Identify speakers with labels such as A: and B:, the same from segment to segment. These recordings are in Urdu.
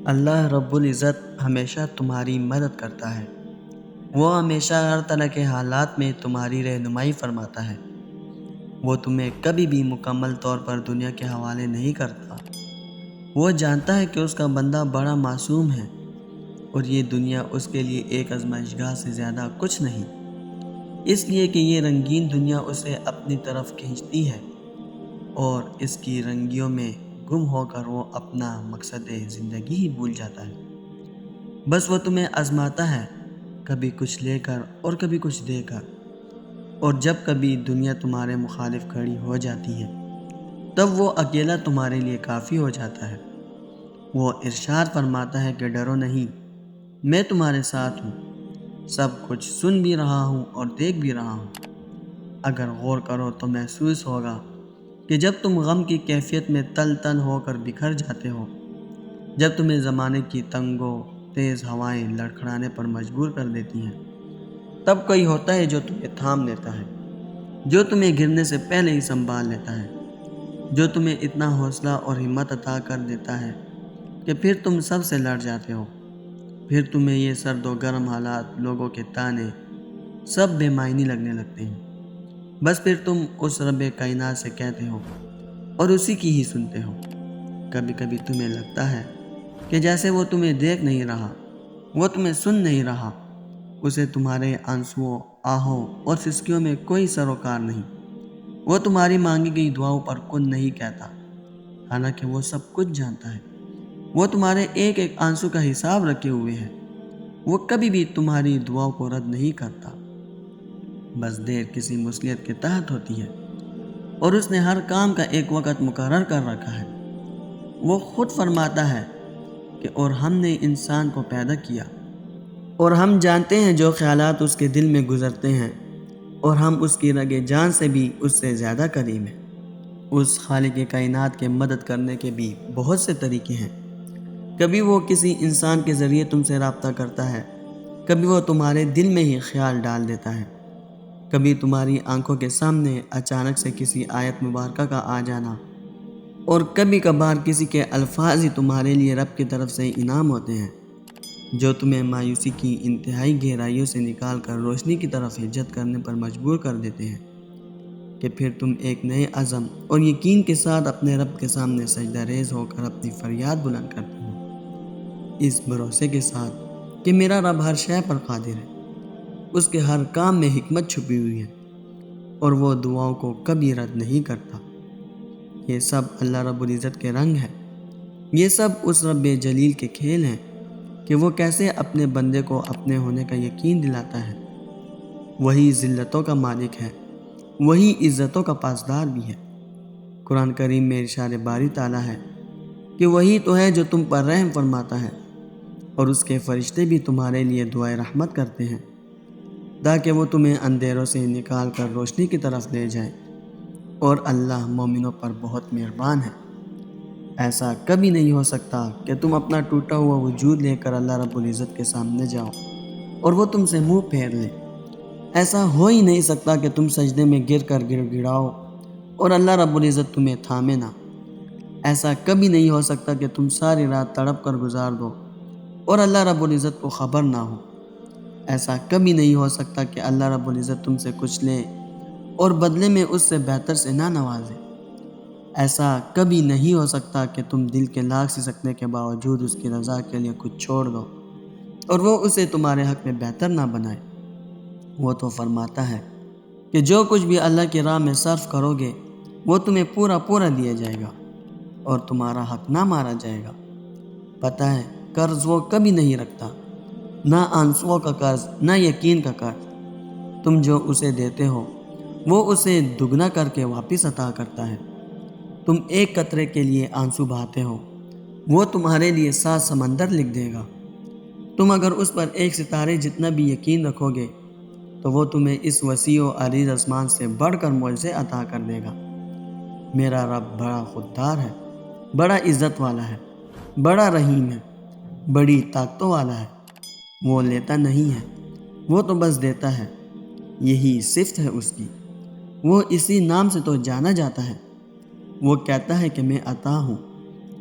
A: اللہ رب العزت ہمیشہ تمہاری مدد کرتا ہے۔ وہ ہمیشہ ہر طرح کے حالات میں تمہاری رہنمائی فرماتا ہے۔ وہ تمہیں کبھی بھی مکمل طور پر دنیا کے حوالے نہیں کرتا۔ وہ جانتا ہے کہ اس کا بندہ بڑا معصوم ہے اور یہ دنیا اس کے لیے ایک آزمائشگاہ سے زیادہ کچھ نہیں، اس لیے کہ یہ رنگین دنیا اسے اپنی طرف کھینچتی ہے اور اس کی رنگیوں میں گم ہو کر وہ اپنا مقصد زندگی ہی بھول جاتا ہے۔ بس وہ تمہیں آزماتا ہے، کبھی کچھ لے کر اور کبھی کچھ دے کر، اور جب کبھی دنیا تمہارے مخالف کھڑی ہو جاتی ہے تب وہ اکیلا تمہارے لیے کافی ہو جاتا ہے۔ وہ ارشاد فرماتا ہے کہ ڈرو نہیں، میں تمہارے ساتھ ہوں، سب کچھ سن بھی رہا ہوں اور دیکھ بھی رہا ہوں۔ اگر غور کرو تو محسوس ہوگا کہ جب تم غم کی کیفیت میں تل تل ہو کر بکھر جاتے ہو، جب تمہیں زمانے کی تنگ و تیز ہوائیں لڑکھڑانے پر مجبور کر دیتی ہیں، تب کوئی ہوتا ہے جو تمہیں تھام لیتا ہے، جو تمہیں گرنے سے پہلے ہی سنبھال لیتا ہے، جو تمہیں اتنا حوصلہ اور ہمت عطا کر دیتا ہے کہ پھر تم سب سے لڑ جاتے ہو۔ پھر تمہیں یہ سرد و گرم حالات، لوگوں کے تانے، سب بے معنی لگنے لگتے ہیں۔ بس پھر تم اس رب کائنات سے کہتے ہو اور اسی کی ہی سنتے ہو۔ کبھی کبھی تمہیں لگتا ہے کہ جیسے وہ تمہیں دیکھ نہیں رہا، وہ تمہیں سن نہیں رہا، اسے تمہارے آنسوؤں، آہوں اور سسکیوں میں کوئی سروکار نہیں، وہ تمہاری مانگی گئی دعاؤں پر کن نہیں کہتا، حالانکہ وہ سب کچھ جانتا ہے۔ وہ تمہارے ایک ایک آنسو کا حساب رکھے ہوئے ہے۔ وہ کبھی بھی تمہاری دعاؤں کو رد نہیں کرتا، بس دیر کسی مصلیحت کے تحت ہوتی ہے، اور اس نے ہر کام کا ایک وقت مقرر کر رکھا ہے۔ وہ خود فرماتا ہے کہ اور ہم نے انسان کو پیدا کیا اور ہم جانتے ہیں جو خیالات اس کے دل میں گزرتے ہیں، اور ہم اس کی رگ جان سے بھی اس سے زیادہ قریب ہیں۔ اس خالق کائنات کے مدد کرنے کے بھی بہت سے طریقے ہیں۔ کبھی وہ کسی انسان کے ذریعے تم سے رابطہ کرتا ہے، کبھی وہ تمہارے دل میں ہی خیال ڈال دیتا ہے، کبھی تمہاری آنکھوں کے سامنے اچانک سے کسی آیت مبارکہ کا آ جانا، اور کبھی کبھار کسی کے الفاظ ہی تمہارے لیے رب کی طرف سے انعام ہوتے ہیں، جو تمہیں مایوسی کی انتہائی گہرائیوں سے نکال کر روشنی کی طرف ہجرت کرنے پر مجبور کر دیتے ہیں کہ پھر تم ایک نئے عزم اور یقین کے ساتھ اپنے رب کے سامنے سجدہ ریز ہو کر اپنی فریاد بلند کرتے ہو، اس بھروسے کے ساتھ کہ میرا رب ہر شے پر قادر ہے، اس کے ہر کام میں حکمت چھپی ہوئی ہے اور وہ دعاؤں کو کبھی رد نہیں کرتا۔ یہ سب اللہ رب العزت کے رنگ ہے، یہ سب اس رب جلیل کے کھیل ہیں کہ وہ کیسے اپنے بندے کو اپنے ہونے کا یقین دلاتا ہے۔ وہی ذلتوں کا مالک ہے، وہی عزتوں کا پاسدار بھی ہے۔ قرآن کریم میں ارشاد باری تعالیٰ ہے کہ وہی تو ہے جو تم پر رحم فرماتا ہے، اور اس کے فرشتے بھی تمہارے لیے دعائے رحمت کرتے ہیں تاکہ وہ تمہیں اندھیروں سے نکال کر روشنی کی طرف لے جائیں، اور اللہ مومنوں پر بہت مہربان ہے۔ ایسا کبھی نہیں ہو سکتا کہ تم اپنا ٹوٹا ہوا وجود لے کر اللہ رب العزت کے سامنے جاؤ اور وہ تم سے منہ پھیر لے۔ ایسا ہو ہی نہیں سکتا کہ تم سجدے میں گر کر گڑ گڑاؤ اور اللہ رب العزت تمہیں تھامے نہ۔ ایسا کبھی نہیں ہو سکتا کہ تم ساری رات تڑپ کر گزار دو اور اللہ رب العزت کو خبر نہ ہو۔ ایسا کبھی نہیں ہو سکتا کہ اللہ رب العزت تم سے کچھ لے اور بدلے میں اس سے بہتر سے نہ نوازے۔ ایسا کبھی نہیں ہو سکتا کہ تم دل کے لاکھ سسکنے کے باوجود اس کی رضا کے لیے کچھ چھوڑ دو اور وہ اسے تمہارے حق میں بہتر نہ بنائے۔ وہ تو فرماتا ہے کہ جو کچھ بھی اللہ کی راہ میں صرف کرو گے وہ تمہیں پورا پورا دیا جائے گا اور تمہارا حق نہ مارا جائے گا۔ پتہ ہے قرض وہ کبھی نہیں رکھتا، نہ آنسوؤں کا قرض، نہ یقین کا قرض۔ تم جو اسے دیتے ہو وہ اسے دگنا کر کے واپس عطا کرتا ہے۔ تم ایک قطرے کے لیے آنسو بہاتے ہو، وہ تمہارے لیے 7 سمندر لکھ دے گا۔ تم اگر اس پر ایک ستارے جتنا بھی یقین رکھو گے تو وہ تمہیں اس وسیع و عریض آسمان سے بڑھ کر معجزے عطا کر دے گا۔ میرا رب بڑا خوددار ہے، بڑا عزت والا ہے، بڑا رحیم ہے، بڑی طاقتوں والا ہے۔ وہ لیتا نہیں ہے، وہ تو بس دیتا ہے، یہی صفت ہے اس کی۔ وہ اسی نام سے تو جانا جاتا ہے۔ وہ کہتا ہے کہ میں عطا ہوں،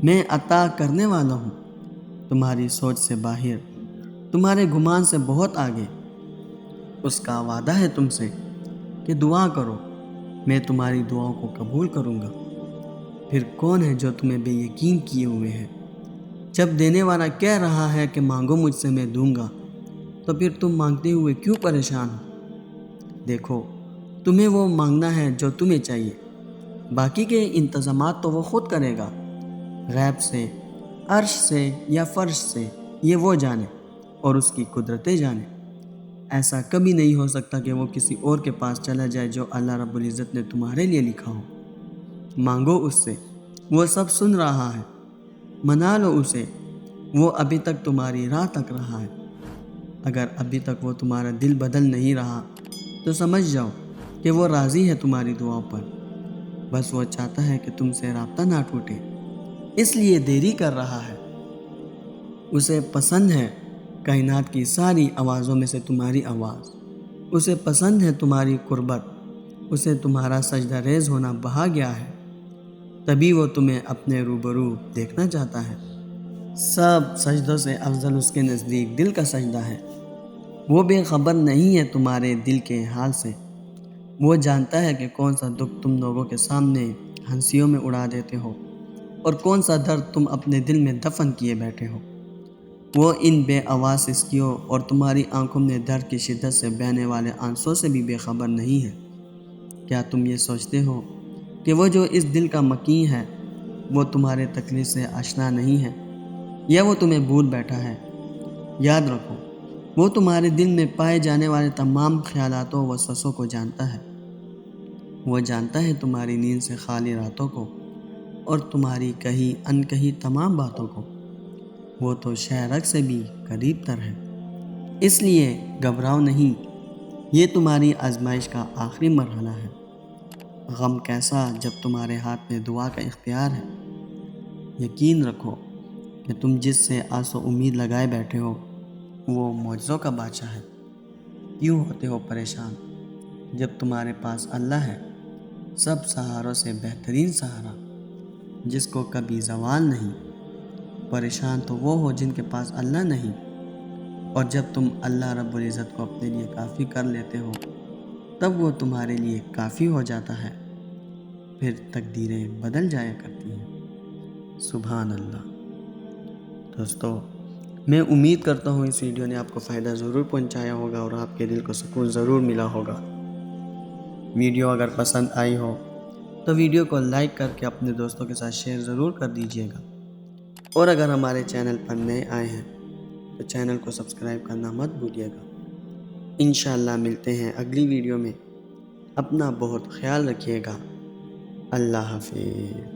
A: میں عطا کرنے والا ہوں۔ تمہاری سوچ سے باہر، تمہارے گمان سے بہت آگے۔ اس کا وعدہ ہے تم سے کہ دعا کرو، میں تمہاری دعاؤں کو قبول کروں گا۔ پھر کون ہے جو تمہیں بے یقین کیے ہوئے ہے؟ جب دینے والا کہہ رہا ہے کہ مانگو مجھ سے میں دوں گا، تو پھر تم مانگتے ہوئے کیوں پریشان ہو؟ دیکھو، تمہیں وہ مانگنا ہے جو تمہیں چاہیے، باقی کے انتظامات تو وہ خود کرے گا۔ غیب سے، عرش سے یا فرش سے، یہ وہ جانے اور اس کی قدرتیں جانے۔ ایسا کبھی نہیں ہو سکتا کہ وہ کسی اور کے پاس چلا جائے جو اللہ رب العزت نے تمہارے لیے لکھا ہو۔ مانگو اس سے، وہ سب سن رہا ہے۔ منا لو اسے، وہ ابھی تک تمہاری راہ تک رہا ہے۔ اگر ابھی تک وہ تمہارا دل بدل نہیں رہا تو سمجھ جاؤ کہ وہ راضی ہے تمہاری دعاؤں پر۔ بس وہ چاہتا ہے کہ تم سے رابطہ نہ ٹوٹے، اس لیے دیری کر رہا ہے۔ اسے پسند ہے کائنات کی ساری آوازوں میں سے تمہاری آواز۔ اسے پسند ہے تمہاری قربت۔ اسے تمہارا سجدہ ریز ہونا بہا گیا ہے، تبھی وہ تمہیں اپنے روبرو دیکھنا چاہتا ہے۔ سب سجدوں سے افضل اس کے نزدیک دل کا سجدہ ہے۔ وہ بے خبر نہیں ہے تمہارے دل کے حال سے۔ وہ جانتا ہے کہ کون سا دکھ تم لوگوں کے سامنے ہنسیوں میں اڑا دیتے ہو اور کون سا درد تم اپنے دل میں دفن کیے بیٹھے ہو۔ وہ ان بے آواز سسکیوں اور تمہاری آنکھوں میں درد کی شدت سے بہنے والے آنسوں سے بھی بے خبر نہیں ہے۔ کیا تم یہ سوچتے ہو کہ وہ جو اس دل کا مکین ہے وہ تمہارے تکلیف سے آشنا نہیں ہے، یا وہ تمہیں بھول بیٹھا ہے؟ یاد رکھو، وہ تمہارے دل میں پائے جانے والے تمام خیالات و وسوسوں کو جانتا ہے۔ وہ جانتا ہے تمہاری نیند سے خالی راتوں کو اور تمہاری کہی انکہی تمام باتوں کو۔ وہ تو شہرک سے بھی قریب تر ہے، اس لیے گھبراؤ نہیں۔ یہ تمہاری آزمائش کا آخری مرحلہ ہے۔ غم کیسا جب تمہارے ہاتھ میں دعا کا اختیار ہے۔ یقین رکھو کہ تم جس سے آس و امید لگائے بیٹھے ہو وہ معجزوں کا بادشاہ ہے۔ کیوں ہوتے ہو پریشان جب تمہارے پاس اللہ ہے، سب سہاروں سے بہترین سہارا، جس کو کبھی زوال نہیں۔ پریشان تو وہ ہو جن کے پاس اللہ نہیں، اور جب تم اللہ رب العزت کو اپنے لیے کافی کر لیتے ہو تب وہ تمہارے لیے کافی ہو جاتا ہے۔ پھر تقدیریں بدل جایا کرتی ہیں۔ سبحان اللہ۔ دوستو، میں امید کرتا ہوں اس ویڈیو نے آپ کو فائدہ ضرور پہنچایا ہوگا اور آپ کے دل کو سکون ضرور ملا ہوگا۔ ویڈیو اگر پسند آئی ہو تو ویڈیو کو لائک کر کے اپنے دوستوں کے ساتھ شیئر ضرور کر دیجیے گا، اور اگر ہمارے چینل پر نئے آئے ہیں تو چینل کو سبسکرائب کرنا مت بھولیے گا۔ انشاءاللہ ملتے ہیں اگلی ویڈیو میں۔ اپنا بہت خیال رکھیے گا۔ اللہ حافظ۔